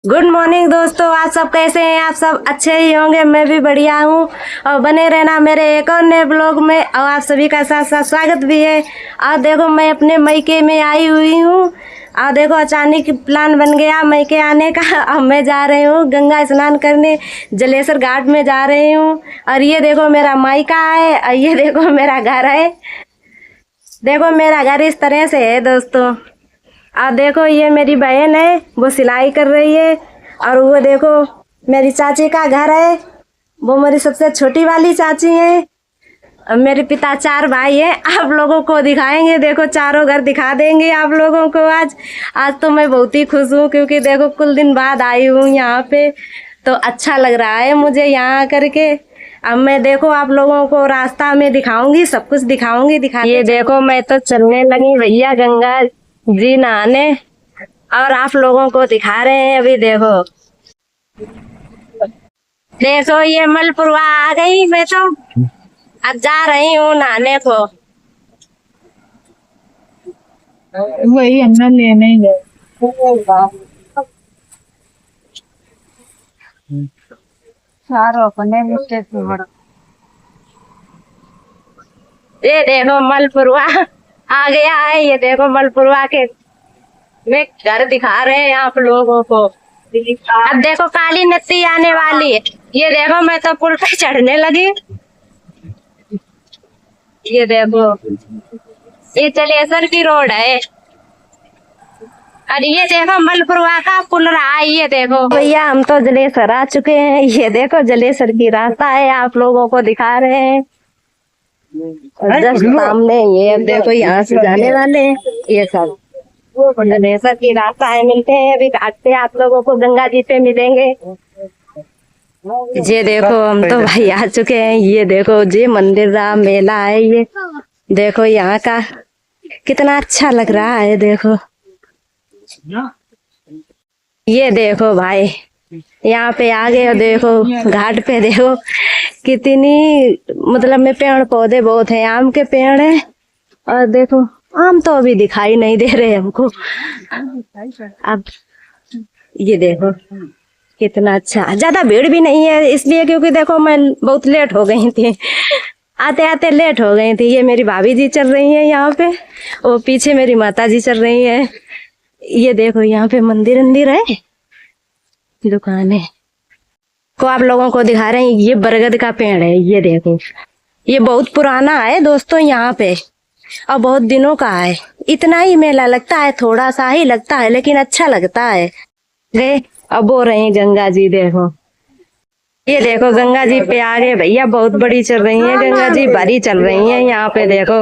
Good morning दोस्तों, आप सब कैसे हैं? आप सब अच्छे ही होंगे, मैं भी बढ़िया हूँ। और बने रहना मेरे एक और नए ब्लॉग में। और आप सभी का साथ साथ स्वागत भी है। और देखो मैं अपने मैके में आई हुई हूँ। और देखो अचानक प्लान बन गया मैके आने का। अब मैं जा रही हूँ गंगा स्नान करने, जलेसर घाट में जा रही हूँ। और ये देखो मेरा मायका है और ये देखो मेरा घर है। देखो मेरा घर इस तरह से है दोस्तों। और देखो ये मेरी बहन है, वो सिलाई कर रही है। और वो देखो मेरी चाची का घर है, वो मेरी सबसे छोटी वाली चाची है। और मेरे पिता 4 भाई हैं। आप लोगों को दिखाएंगे, देखो चारों घर दिखा देंगे आप लोगों को। आज आज तो मैं बहुत ही खुश हूँ क्योंकि देखो कुछ दिन बाद आई हूँ यहाँ पे, तो अच्छा लग रहा है मुझे यहाँ करके। अब मैं देखो आप लोगों को रास्ता में दिखाऊंगी, सब कुछ दिखाऊंगी। ये देखो मैं तो चलने लगी भैया गंगा जी नहाने, और आप लोगों को दिखा रहे हैं। अभी देखो देखो ये मलपुरवा आ गई। मैं तो अब जा रही हूँ नहाने को। वही हमने लेने ही गए। ये देखो मलपुरवा आ गया है। ये देखो मलपुरवा के में घर दिखा रहे हैं आप लोगों को। अब देखो काली नदी आने वाली है। ये देखो मैं तो पुल पे चढ़ने लगी। ये देखो ये जलेसर की रोड है। और ये देखो मलपुरवा का पुल रहा है। ये देखो भैया हम तो जलेसर आ चुके हैं। ये देखो जलेसर की रास्ता है, आप लोगों को दिखा रहे हैं। और जस्ट सामने ये अब देखो यहाँ से जाने वाले हैं ये सब। जलेसर की रास्ता है, मिलते हैं अभी घाट पे, आप लोगों को गंगा जी पे मिलेंगे। ये देखो हम तो भाई आ चुके हैं। ये देखो ये मंदिर का मेला है। ये देखो यहाँ का कितना अच्छा लग रहा है। देखो ये देखो भाई यहाँ पे आ गए। देखो घाट पे देखो कितनी मतलब में पेड़ पौधे बहुत हैं, आम के पेड़ हैं। और देखो आम तो अभी दिखाई नहीं दे रहे हमको। अब ये देखो कितना अच्छा, ज्यादा भीड़ भी नहीं है इसलिए क्योंकि देखो मैं बहुत लेट हो गई थी, आते आते लेट हो गई थी। ये मेरी भाभी जी चल रही है यहाँ पे, और पीछे मेरी माता जी चल रही है। ये देखो यहाँ पे मंदिर है, दुकान है को आप लोगों को दिखा रहे हैं। ये बरगद का पेड़ है। ये देखो ये बहुत पुराना है दोस्तों यहाँ पे, और बहुत दिनों का है। इतना ही मेला लगता है, थोड़ा सा ही लगता है लेकिन अच्छा लगता है। गए अब हो रही गंगा जी। देखो ये देखो गंगा जी पे आ गए भैया, बहुत बड़ी चल रही है गंगा जी, भारी चल रही है यहाँ पे। देखो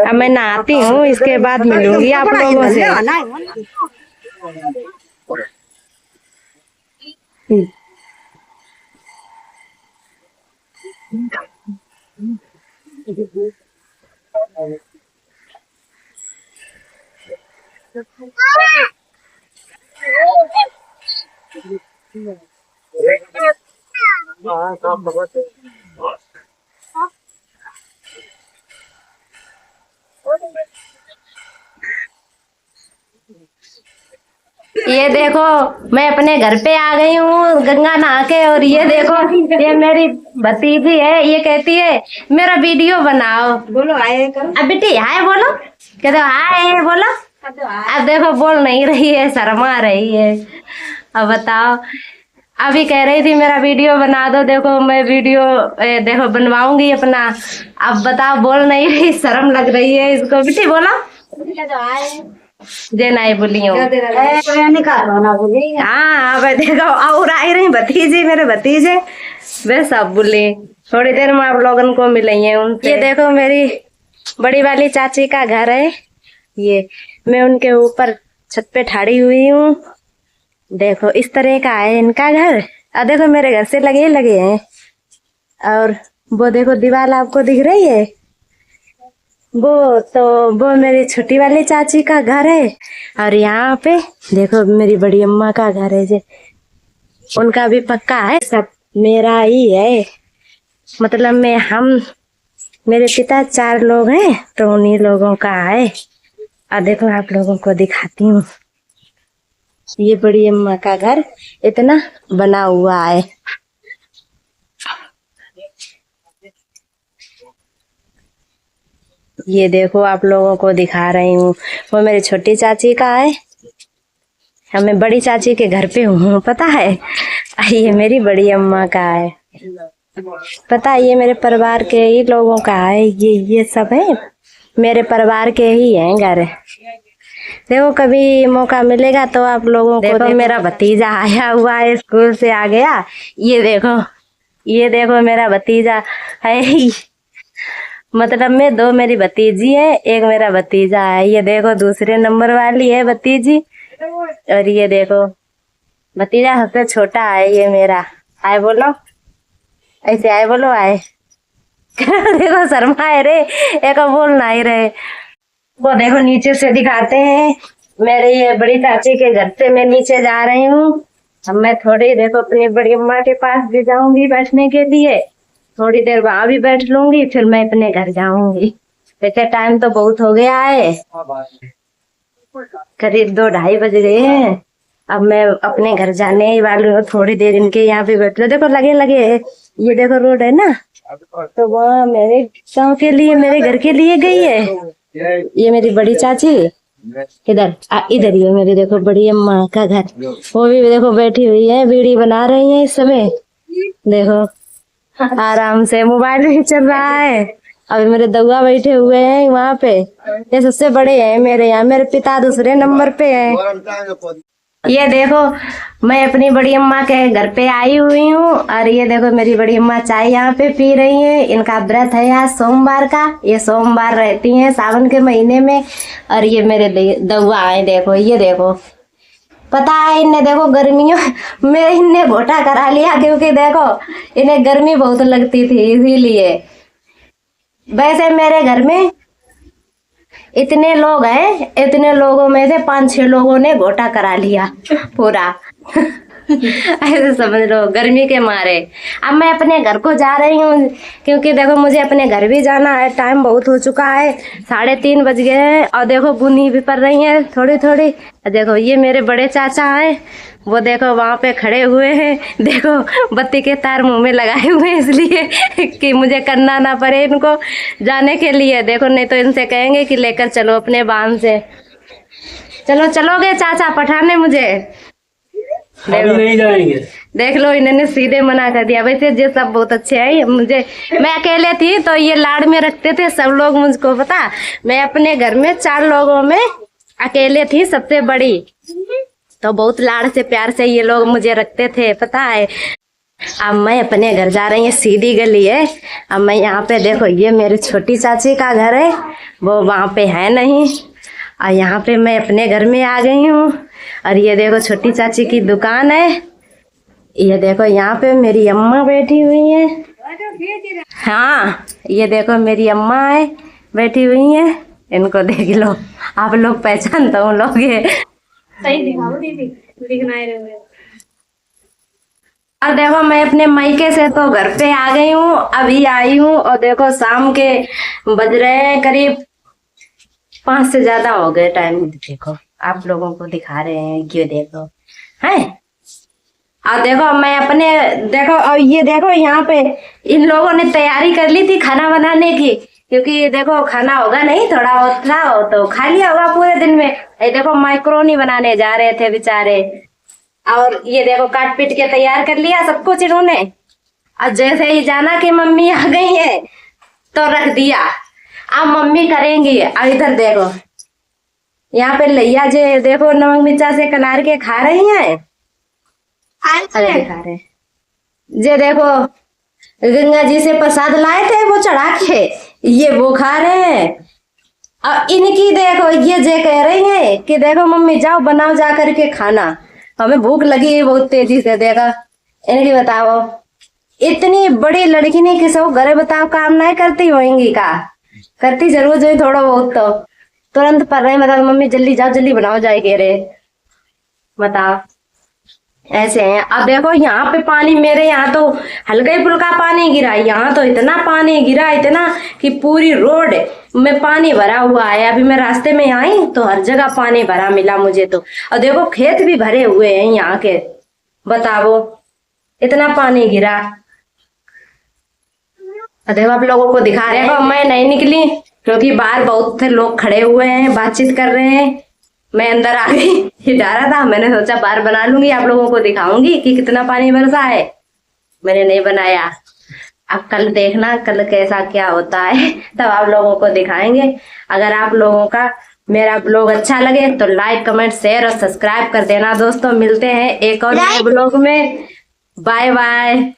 अब मैं नहाती हूँ, इसके बाद मिलूंगी आप लोगों से। ये देखो मैं अपने घर पे आ गई हूँ गंगा नहा के। और ये देखो ये मेरी भतीजी है, ये कहती है मेरा वीडियो बनाओ। बोलो हाय करो। अब बेटी हाय बोलो, कहते हाय बोलो। अब देखो बोल नहीं रही है, शर्मा रही है। अब बताओ, अभी कह रही थी मेरा वीडियो बना दो। देखो मैं वीडियो देखो बनवाऊंगी अपना। अब बताओ बोल नहीं रही, शर्म लग रही है इसको। बेटी बोलो जे नहीं बोली हूँ। हाँ अब देखो और आई रही भतीजी, मेरे भतीजे वे सब बोले। थोड़ी देर में आप लोगों को मिलेंगे उनसे। ये देखो मेरी बड़ी वाली चाची का घर है। ये मैं उनके ऊपर छत पे ठाड़ी हुई हूँ। देखो इस तरह का है इनका घर। और देखो मेरे घर से लगे लगे हैं। और वो देखो दीवार आपको दिख रही है, वो मेरी छोटी वाली चाची का घर है। और यहाँ पे देखो मेरी बड़ी अम्मा का घर है, जे उनका भी पक्का है। सब मेरा ही है, मतलब मेरे पिता 4 लोग हैं तो उन्हीं लोगों का है। और देखो आप लोगों को दिखाती हूँ। ये बड़ी अम्मा का घर इतना बना हुआ है। ये देखो आप लोगों को दिखा रही हूँ, वो मेरी छोटी चाची का है। मैं बड़ी चाची के घर पे हूँ, पता है। ये मेरी बड़ी अम्मा का है, पता है। ये मेरे परिवार के ही लोगों का है। ये सब है मेरे परिवार के ही हैं घर। देखो कभी मौका मिलेगा तो आप लोगों को देखो मेरा भतीजा आया हुआ है, स्कूल से आ गया। ये देखो मेरा भतीजा है। मतलब में 2 मेरी भतीजी है, 1 मेरा भतीजा है। ये देखो दूसरे नंबर वाली है भतीजी, और ये देखो भतीजा सबसे छोटा है ये मेरा। आए बोलो, ऐसे आए बोलो, आए। देखो शर्माए रे, एक बोल नहीं रहे। वो देखो नीचे से दिखाते हैं, मेरे ये बड़ी चाची के घर से मैं नीचे जा रही हूँ। अब मैं थोड़ी देखो अपनी बड़ी अम्मा के पास भी जाऊंगी बैठने के लिए, थोड़ी देर वहां भी बैठ लूंगी, फिर मैं अपने घर जाऊंगी। वैसे टाइम तो बहुत हो गया है, करीब 2-2:30 बज गए हैं। अब मैं अपने घर जाने ही वाली हूँ, थोड़ी देर इनके यहाँ पे बैठ लो। देखो लगे लगे ये देखो रोड है ना, तो वहाँ मेरे गाँव के लिए, मेरे घर के लिए गई है। ये मेरी बड़ी चाची इधर इधर ही है मेरी, देखो बड़ी अम्मा का घर। वो भी देखो बैठी हुई है, बीड़ी बना रही है इस समय। देखो आराम से मोबाइल भी चल रहा है। अभी मेरे दउआ बैठे हुए हैं वहाँ पे, ये सबसे बड़े हैं मेरे यहाँ। मेरे पिता दूसरे नंबर पे हैं। ये देखो मैं अपनी बड़ी अम्मा के घर पे आई हुई हूँ, और ये देखो मेरी बड़ी अम्मा चाय यहाँ पे पी रही है। इनका व्रत है आज सोमवार का, ये सोमवार रहती हैं सावन के महीने में। और ये मेरे दउआ है, देखो ये देखो, पता है इन्हें देखो गर्मियों में इन्हें घोटा करा लिया, क्योंकि देखो इन्हें गर्मी बहुत लगती थी इसीलिए। वैसे मेरे घर में इतने लोग हैं, इतने लोगों में से 5-6 लोगों ने घोटा करा लिया पूरा। ऐसे समझ लो गर्मी के मारे। अब मैं अपने घर को जा रही हूँ, क्योंकि देखो मुझे अपने घर भी जाना है। टाइम बहुत हो चुका है, 3:30 बज गए हैं। और देखो बुनी भी पड़ रही है थोड़ी थोड़ी। देखो ये मेरे बड़े चाचा हैं, वो देखो वहाँ पे खड़े हुए हैं। देखो बत्ती के तार मुंह में लगाए हुए हैं, इसलिए कि मुझे करना ना पड़े इनको जाने के लिए। देखो नहीं तो इनसे कहेंगे कि लेकर चलो अपने बांध से। चलो चलोगे चाचा पठाने मुझे? नहीं जाएंगे। देख लो इन्होंने सीधे मना कर दिया। वैसे ये सब बहुत अच्छे हैं। मुझे, मैं अकेले थी तो ये लाड़ में रखते थे सब लोग मुझको, पता। मैं अपने घर में 4 लोगों में अकेले थी, सबसे बड़ी, तो बहुत लाड़ से प्यार से ये लोग मुझे रखते थे, पता है। अब मैं अपने घर जा रही हूँ, सीधी गली है। अब मैं यहाँ पे देखो ये मेरी छोटी चाची का घर है, वो वहाँ पे है नहीं, और यहाँ पे मैं अपने घर में आ गई हूँ। और ये देखो छोटी चाची की दुकान है। ये देखो यहाँ पे मेरी अम्मा बैठी हुई है। हाँ ये देखो मेरी अम्मा है बैठी हुई है, इनको देख लो आप लोग, पहचान तो लोग ये। सही दिखाओ दीदी, दिखना रहे। और देखो मैं अपने मायके से तो घर पे आ गई हूँ, अभी आई हूँ। और देखो शाम के बज रहे हैं करीब 5 से ज्यादा हो गए टाइम। देखो आप लोगों को दिखा रहे हैं, ये देखो है। और देखो मैं अपने देखो, और ये देखो यहाँ पे इन लोगों ने तैयारी कर ली थी खाना बनाने की, क्योंकि देखो खाना होगा नहीं, थोड़ा बहुत था तो खा लिया होगा पूरे दिन में। ये देखो मैक्रोनी बनाने जा रहे थे बेचारे, और ये देखो काट पीट के तैयार कर लिया सब कुछ इन्होंने। और जैसे ही जाना कि मम्मी आ गई है तो रख दिया, अब मम्मी करेंगी। अब इधर देखो यहाँ पे लैया जे देखो नमक मिर्चा से कलार के खा रही हैं। अरे दिखा रहे जे देखो गंगा जी से प्रसाद लाए थे वो चढ़ा के ये वो खा रहे हैं। और इनकी देखो ये जे कह रही है कि देखो मम्मी जाओ बनाओ जा करके खाना, हमें भूख लगी है बहुत तेजी से। देखा इनकी बताओ, इतनी बड़ी लड़की ने किसी को घरे बताओ काम नहीं करती होंगी का? करती जरूर जो थोड़ा बहुत तो तुरंत पर रहे, मतलब मम्मी जल्दी जाओ जल्दी बनाओ जाए कह रहे, बताओ। ऐसे हैं। अब देखो यहाँ पे पानी, मेरे यहाँ तो हल्का ही फुल्का पानी गिरा, यहाँ तो इतना पानी गिरा, इतना कि पूरी रोड में पानी भरा हुआ है। अभी मैं रास्ते में आई तो हर जगह पानी भरा मिला मुझे तो। और देखो खेत भी भरे हुए हैं यहाँ के, बताओ इतना पानी गिरा। और देखो आप लोगों को दिखा रहे हैं, मैं नहीं निकली क्योंकि बाहर बहुत से लोग खड़े हुए हैं, बातचीत कर रहे हैं। मैं अंदर आ गई, हिटा रहा था, मैंने सोचा बाहर बना लूंगी, आप लोगों को दिखाऊंगी कि कितना पानी बरसा है। मैंने नहीं बनाया, अब कल देखना कल कैसा क्या होता है, तब आप लोगों को दिखाएंगे। अगर आप लोगों का मेरा ब्लॉग अच्छा लगे तो लाइक कमेंट शेयर और सब्सक्राइब कर देना दोस्तों। मिलते हैं एक और नए ब्लॉग में। Bye bye.